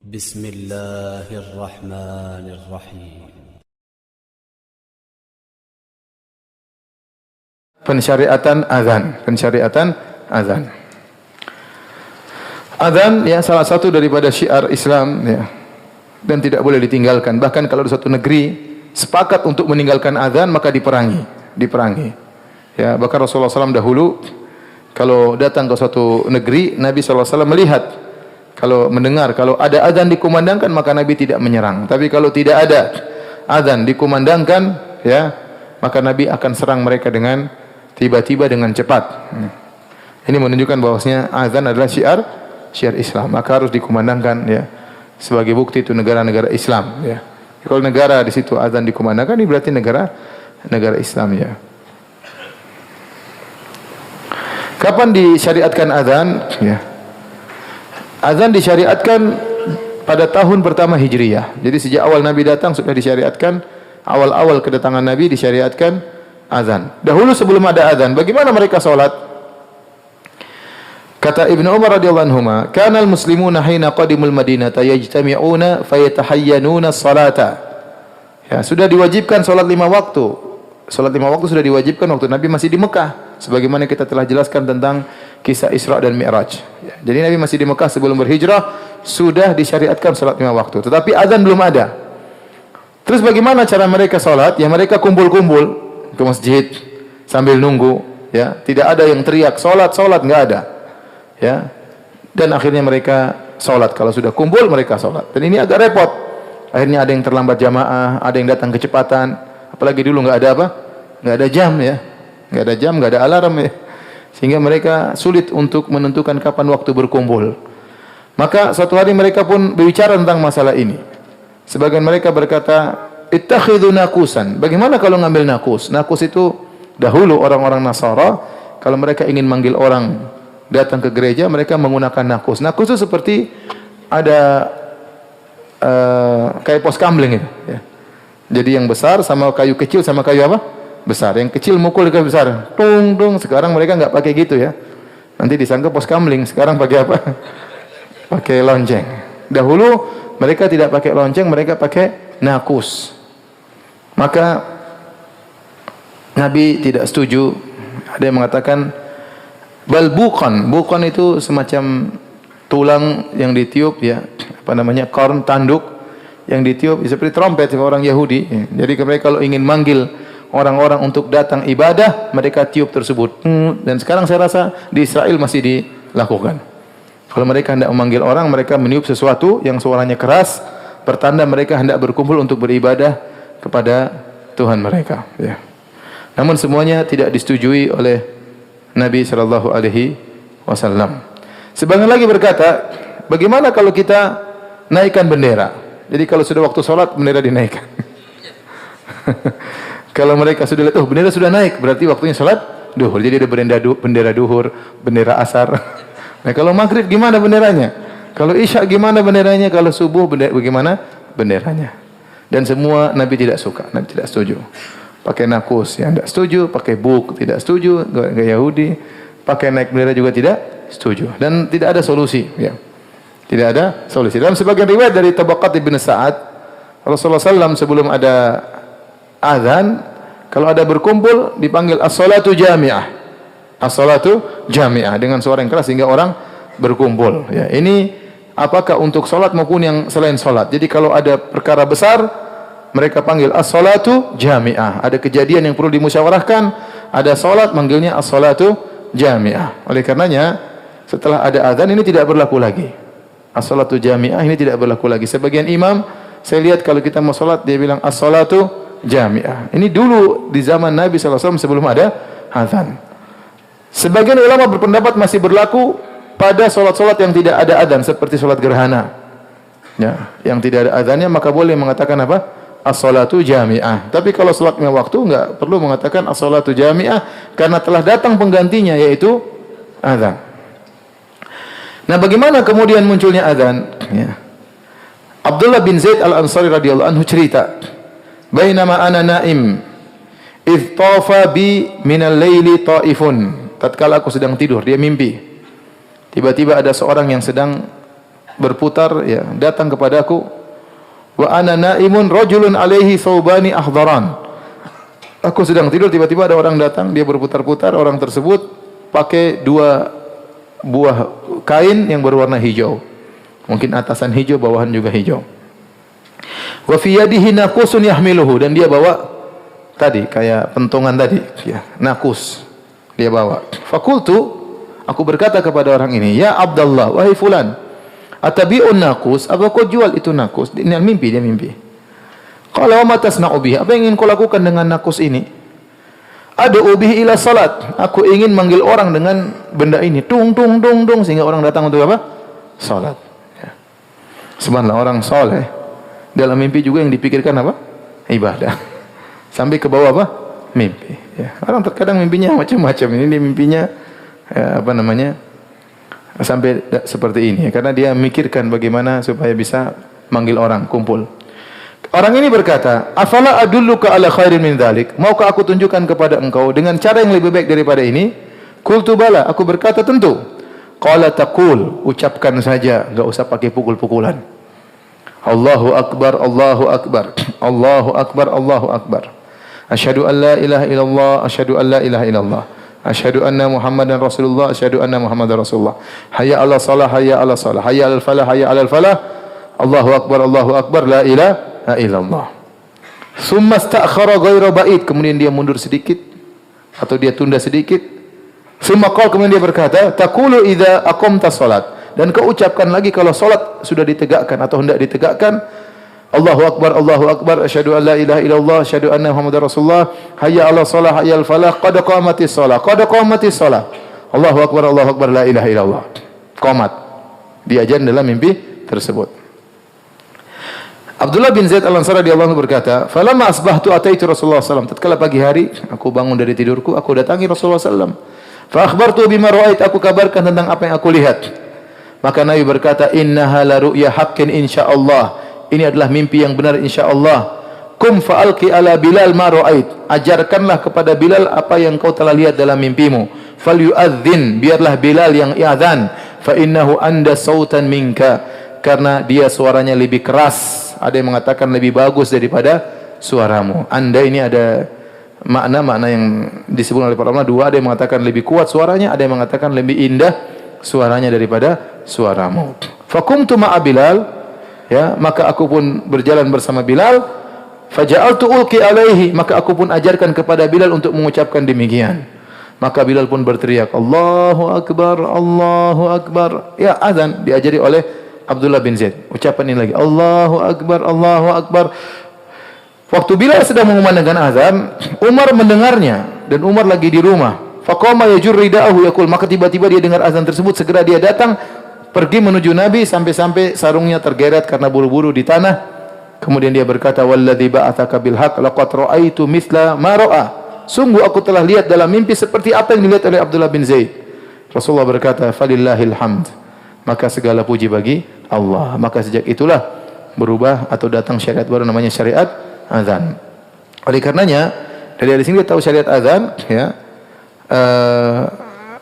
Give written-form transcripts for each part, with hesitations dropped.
بسم الله الرحمن الرحيم. Pensyariatan azan. Azan ya salah satu daripada syiar Islam ya. Dan tidak boleh ditinggalkan. Bahkan kalau di suatu negeri sepakat untuk meninggalkan azan maka diperangi. Ya, bahkan Rasulullah SAW dahulu kalau datang ke suatu negeri, Nabi SAW melihat kalau ada azan dikumandangkan maka Nabi tidak menyerang. Tapi kalau tidak ada azan dikumandangkan ya, maka Nabi akan serang mereka dengan tiba-tiba dengan cepat. Ini menunjukkan bahwasanya azan adalah syiar Islam, maka harus dikumandangkan ya. Sebagai bukti itu negara-negara Islam ya. Kalau negara di situ azan dikumandangkan, ini berarti negara Islam ya. Kapan disyariatkan azan? Ya. Azan disyariatkan pada tahun pertama Hijriyah. Jadi sejak awal Nabi datang sudah disyariatkan, awal-awal kedatangan Nabi disyariatkan azan. Dahulu sebelum ada azan, bagaimana mereka salat? Kata Ibnu Umar radhiyallahu anhuma, "Kana al-muslimuna hina qadimul Madinata yajtami'una fayatahayyanuna as-salata." Ya, sudah diwajibkan salat 5 waktu. Salat 5 waktu sudah diwajibkan waktu Nabi masih di Mekah. Sebagaimana kita telah jelaskan tentang kisah Isra dan Mi'raj. Ya, jadi Nabi masih di Mekah sebelum berhijrah, sudah disyariatkan salat 5 waktu. Tetapi azan belum ada. Terus bagaimana cara mereka salat? Ya mereka kumpul-kumpul ke masjid sambil nunggu. Ya, tidak ada yang teriak salat enggak ada. Ya, dan akhirnya mereka salat. Kalau sudah kumpul mereka salat. Dan ini agak repot. Akhirnya ada yang terlambat jamaah, ada yang datang kecepatan. Apalagi dulu enggak ada apa? Enggak ada jam ya. Enggak ada jam, enggak ada alarm ya. Sehingga mereka sulit untuk menentukan kapan waktu berkumpul. Maka suatu hari mereka pun berbicara tentang masalah ini. Sebagian mereka berkata, "Ittakhidhu nakusan." Bagaimana kalau ngambil nakus? Nakus itu dahulu orang-orang Nasara kalau mereka ingin manggil orang datang ke gereja, mereka menggunakan nakus. Nakus itu seperti ada kayak pos kamling itu ya. Jadi yang besar sama kayu kecil sama kayu apa? Besar. Yang kecil mukul ke besar. Tung tung. Sekarang mereka enggak pakai gitu ya. Nanti disangka pos kamling. Sekarang pakai apa? Pakai lonceng. Dahulu mereka tidak pakai lonceng, mereka pakai nakus. Maka Nabi tidak setuju. Ada yang mengatakan bal buqan. Buqan itu semacam tulang yang ditiup ya. Apa namanya? Korn tanduk yang ditiup seperti trompet orang Yahudi. Jadi mereka kalau ingin manggil orang-orang untuk datang ibadah, mereka tiup tersebut. Dan sekarang saya rasa di Israel masih dilakukan. Kalau mereka hendak memanggil orang, mereka meniup sesuatu yang suaranya keras, pertanda mereka hendak berkumpul untuk beribadah kepada Tuhan mereka. Ya. Namun semuanya tidak disetujui oleh Nabi sallallahu alaihi wasallam. Sebagian lagi berkata, bagaimana kalau kita naikkan bendera? Jadi kalau sudah waktu sholat, bendera dinaikkan. Kalau mereka sudah lihat, bendera sudah naik, berarti waktunya salat duhur. Jadi ada bendera duhur, bendera asar. Nah, kalau maghrib gimana benderanya? Kalau isya gimana benderanya? Kalau subuh bagaimana benderanya? Dan semua Nabi tidak suka, Nabi tidak setuju. Pakai nakus, yang tidak setuju. Pakai buk, tidak setuju. Gaya Yahudi. Pakai naik bendera juga tidak setuju. Dan tidak ada solusi. Ya. Tidak ada solusi. Dalam sebagian riwayat dari Tabaqat Ibn Sa'ad, Rasulullah SAW sebelum ada azan, kalau ada berkumpul dipanggil as-salatu jami'ah. As-salatu jami'ah dengan suara yang keras sehingga orang berkumpul. Ya, ini apakah untuk salat maupun yang selain salat. Jadi kalau ada perkara besar mereka panggil as-salatu jami'ah. Ada kejadian yang perlu dimusyawarahkan, ada salat manggilnya as-salatu jami'ah. Oleh karenanya setelah ada azan ini tidak berlaku lagi. As-salatu jami'ah ini tidak berlaku lagi. Sebagian imam saya lihat kalau kita mau salat dia bilang as-salatu jami'ah. Ini dulu di zaman Nabi SAW sebelum ada azan. Sebagian ulama berpendapat masih berlaku pada solat-solat yang tidak ada azan seperti solat gerhana. Ya, yang tidak ada azannya maka boleh mengatakan apa? As-salatu jami'ah. Tapi kalau solat 5 waktu enggak perlu mengatakan as-salatu jami'ah karena telah datang penggantinya yaitu azan. Nah, bagaimana kemudian munculnya azan? Ya. Abdullah bin Zaid al-Ansari radhiyallahu anhu cerita, "Bainama ana naim, idh tafa bi minal laili ta'ifun." Tatkala aku sedang tidur, dia mimpi. Tiba-tiba ada seorang yang sedang berputar, ya, datang kepadaku. Wa ana naimun rajulun alaihi thawbani akhdaran. Aku sedang tidur, tiba-tiba ada orang datang, dia berputar-putar. Orang tersebut pakai 2 buah kain yang berwarna hijau. Mungkin atasan hijau, bawahan juga hijau. Wa fi yadihi naqusun yahmiluhu, dan dia bawa tadi kayak pentungan tadi, ya, nakus dia bawa. Fakultu, aku berkata kepada orang ini, ya Abdullah, wahai fulan, atabi'un nakus, apa kau jual itu nakus? Ini mimpi, dia mimpi. Qala wa ma tasna'u bihi, apa yang ingin kau lakukan dengan nakus ini? Ad'u bihi ila salat, aku ingin manggil orang dengan benda ini, tung tung tung tung, sehingga orang datang untuk apa? Salat. Ya. Subhanallah, orang soleh dalam mimpi juga yang dipikirkan apa? Ibadah. Sampai ke bawah apa? Mimpi. Ya. Orang terkadang mimpinya macam-macam. Ini mimpinya ya, apa namanya? Sampai seperti ini. Karena dia memikirkan bagaimana supaya bisa manggil orang kumpul. Orang ini berkata, afala adulluka ala khairin min dzalik? Maukah aku tunjukkan kepada engkau dengan cara yang lebih baik daripada ini? Qultu bala, aku berkata tentu. Qala taqul, ucapkan saja, enggak usah pakai pukul-pukulan. Allahu akbar, Allahu akbar. Allahu akbar, Allahu akbar. Asyhadu an la ilaha illallah, asyhadu an la ilaha illallah. Asyhadu anna Muhammadan Rasulullah, asyhadu anna Muhammadar Rasulullah. Hayya 'ala shalah, hayya 'ala shalah, hayya 'alal falah, hayya 'alal falah. Allahu akbar, la ilaha illallah. Tsumma ista'khara ghairu ba'id, kemudian dia mundur sedikit atau dia tunda sedikit. Tsumma qala, kemudian dia berkata, taqulu idza aqamta shalat, dan kau ucapkan lagi kalau salat sudah ditegakkan atau hendak ditegakkan, Allahu akbar, asyhadu an la ilaha illallah, asyhadu anna Muhammadar Rasulullah, hayya 'ala shalah, hayya 'alal falah, qad qamatis shalah, qad qamatis shalah. Allahu akbar, la ilaha illallah. Qomat. Diajarkan dalam mimpi tersebut. Abdullah bin Zaid Al-Ansari radhiyallahu anhu berkata, "Falamma asbahtu ataitu Rasulullah sallallahu alaihi wasallam." Tatkala pagi hari, aku bangun dari tidurku, aku datangi Rasulullah sallallahu alaihi wasallam. Fa akhbartu bima ra'ait, aku kabarkan tentang apa yang aku lihat. Maka Nabi berkata, "Innaha la ru'ya haqqin insyaallah." Ini adalah mimpi yang benar insyaallah. Kum fa'alqi ala Bilal ma ra'ait. Ajarkanlah kepada Bilal apa yang kau telah lihat dalam mimpimu. Falyu'adzin, biarlah Bilal yang i'adzan. Fa innahu anda sautan minka, karena dia suaranya lebih keras. Ada yang mengatakan lebih bagus daripada suaramu. Anda ini ada makna-makna yang disebut oleh para ulama dua. Ada yang mengatakan lebih kuat suaranya, ada yang mengatakan lebih indah suaranya daripada suaramu. Fakumtu ma'a Bilal, ya, maka aku pun berjalan bersama Bilal. Faja'altu ulqi alaihi, maka aku pun ajarkan kepada Bilal untuk mengucapkan demikian. Maka Bilal pun berteriak, Allahu akbar, Allahu akbar. Ya, azan diajari oleh Abdullah bin Zaid. Ucapan ini lagi, Allahu akbar, Allahu akbar. Waktu Bilal sedang mengumandangkan azan, Umar mendengarnya dan Umar lagi di rumah. Faqama yajur rida'ahu yaqul, maka tiba-tiba dia dengar azan tersebut, segera dia datang pergi menuju Nabi sampai sarungnya tergeret karena buru-buru di tanah. Kemudian dia berkata, walladzi ba'atsaka bil haqq laqad ra'aitu mithla ma ra'a. Sungguh aku telah lihat dalam mimpi seperti apa yang dilihat oleh Abdullah bin Zaid. Rasulullah berkata, falillahil hamd. Maka segala puji bagi Allah. Maka sejak itulah berubah atau datang syariat baru namanya syariat azan. Oleh karenanya dari sini kita tahu syariat azan, ya.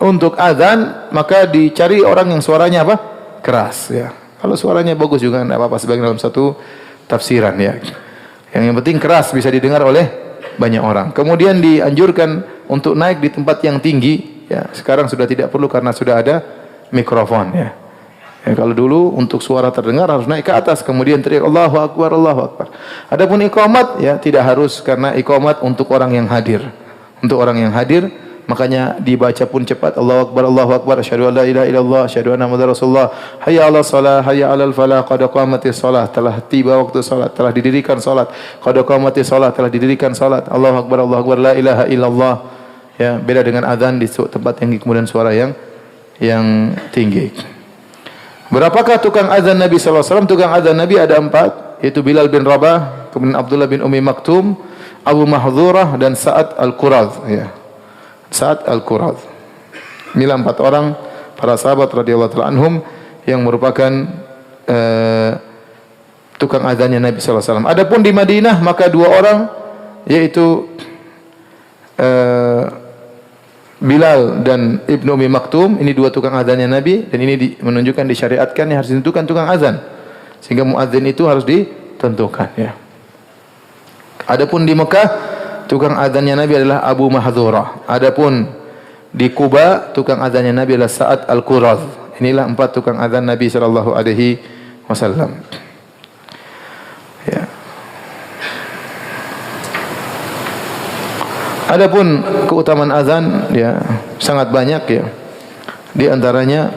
Untuk azan maka dicari orang yang suaranya apa? Keras, ya. Kalau suaranya bagus juga enggak apa-apa, sebagian dalam satu tafsiran, ya. Yang penting keras bisa didengar oleh banyak orang. Kemudian dianjurkan untuk naik di tempat yang tinggi, ya. Sekarang sudah tidak perlu karena sudah ada mikrofon, ya. Ya, kalau dulu untuk suara terdengar harus naik ke atas, kemudian teriak Allahu akbar, Allahu akbar. Adapun iqamat, ya, tidak harus, karena iqamat untuk orang yang hadir. Untuk orang yang hadir, makanya dibaca pun cepat, Allahu akbar, asyhadu an la ilaha illallah, asyhadu anna Muhammadar Rasulullah, hayya 'alas shalah, hayya 'alal falah, qad qamatis shalah, telah tiba waktu salat, telah didirikan salat, qad qamatis shalah, telah didirikan salat, Allahu akbar, la ilaha illallah. Ya, beda dengan azan di tempat yang kemudian suara yang tinggi. Berapakah tukang azan Nabi sallallahu alaihi wasallam? Tukang azan Nabi ada 4, yaitu Bilal bin Rabah, kemudian Abdullah bin Ummi Maktum, Abu Mahdzurah dan Sa'ad Al-Quradh, ya. Sa'ad Al-Quradh. Inilah 4 orang para sahabat radhiyallahu ta'ala anhum yang merupakan tukang azannya Nabi sallallahu alaihi wasallam. Adapun di Madinah maka 2 orang, yaitu Bilal dan Ibnu Ummi Maktum, ini dua tukang azannya Nabi, dan ini menunjukkan disyariatkan yang harus ditentukan tukang azan. Sehingga muadzin itu harus ditentukan ya. Adapun di Mekah tukang azannya Nabi adalah Abu Mahdzurah. Adapun di Kuba tukang azannya Nabi adalah Sa'ad Al-Quradh. Inilah 4 tukang azan Nabi sallallahu alaihi wasallam. Ya. Adapun keutamaan azan ya sangat banyak ya. Di antaranya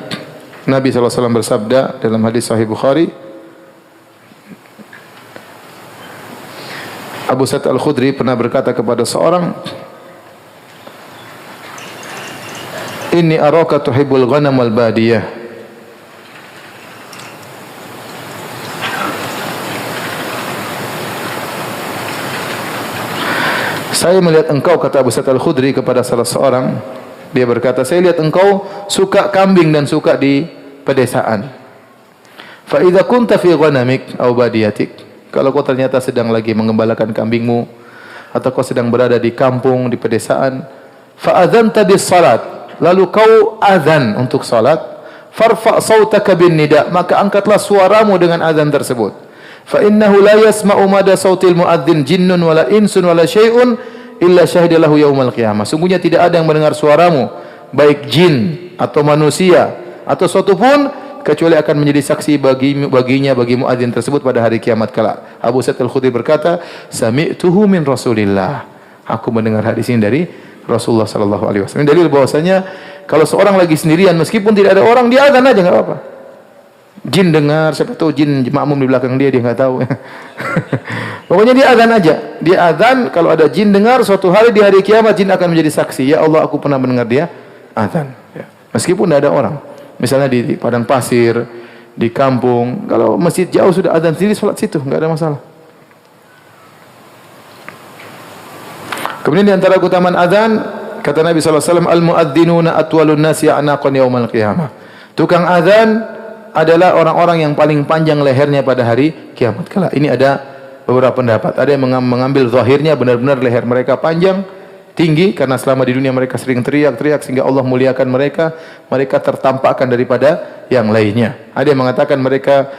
Nabi sallallahu alaihi wasallam bersabda dalam hadis sahih Bukhari, Abu Sa'id Al-Khudri pernah berkata kepada seorang, "Inni araka tuhibbul ghanam wal badiyah." Saya melihat engkau, kata Abu Sa'id Al-Khudri kepada salah seorang, dia berkata, saya lihat engkau suka kambing dan suka di pedesaan. Fa idza kunta fi ghanamik aw badiyatik, kalau kau ternyata sedang lagi mengembalakan kambingmu atau kau sedang berada di kampung, di pedesaan, fa adzanta bis salat, lalu kau azan untuk salat, farfa sautaka bin nida, maka angkatlah suaramu dengan azan tersebut. Fa innahu la yasma'u mada sautil muadzin jinnun wala insun wala syai'un illa syahida lahu yaumal qiyamah. Sungguhnya tidak ada yang mendengar suaramu, baik jin atau manusia atau suatu pun, kecuali akan menjadi saksi bagi muadzin tersebut pada hari kiamat kelak. Abu Sa'id Al-Khudri berkata, sami'tuhu min Rasulillah. Aku mendengar hadis ini dari Rasulullah sallallahu alaihi wasallam. Dalil bahwasanya kalau seorang lagi sendirian meskipun tidak ada orang, dia azan aja enggak apa-apa. Jin dengar, siapa tahu jin makmum di belakang dia enggak tahu. Pokoknya dia azan aja. Dia azan, kalau ada jin dengar suatu hari di hari kiamat, jin akan menjadi saksi. Ya Allah, aku pernah mendengar dia azan. Ya. Meskipun tidak ada orang. Misalnya di padang pasir, di kampung, kalau masjid jauh sudah azan sendiri, salat situ, enggak ada masalah. Kemudian di antara keutamaan azan, kata Nabi sallallahu alaihi wasallam, al-muadzdinuna atwalun nasi a'naqan yaumal qiyamah. Tukang azan adalah orang-orang yang paling panjang lehernya pada hari kiamat kelak. Ini ada beberapa pendapat. Ada yang mengambil zahirnya benar-benar leher mereka panjang, tinggi, karena selama di dunia mereka sering teriak-teriak sehingga Allah muliakan mereka, mereka tertampakkan daripada yang lainnya. Ada yang mengatakan mereka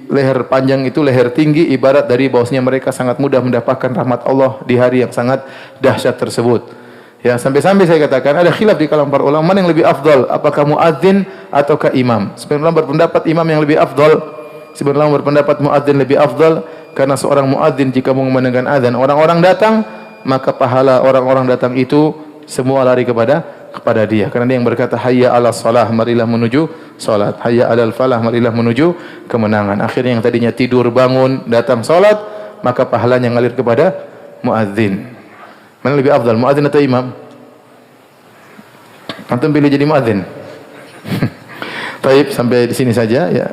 leher panjang itu, leher tinggi, ibarat dari bahwasanya mereka sangat mudah mendapatkan rahmat Allah di hari yang sangat dahsyat tersebut. Ya, sampai-sampai saya katakan ada khilaf di kalangan para ulama mana yang lebih afdal, apakah muadzin ataukah imam. Sebagian ulama berpendapat imam yang lebih afdal, sebagian ulama berpendapat muadzin lebih afdal, karena seorang muadzin jika mengumandangkan azan orang-orang datang, maka pahala orang-orang datang itu semua lari kepada dia. Karena dia yang berkata hayya 'alas shalah, marilah menuju salat. Hayya 'alal falah, marilah menuju kemenangan. Akhirnya yang tadinya tidur bangun datang salat, maka pahalanya ngalir kepada muadzin. Mana lebih afdal, muadzin atau imam? Antum pilih jadi muadzin. Baik, sampai di sini saja ya.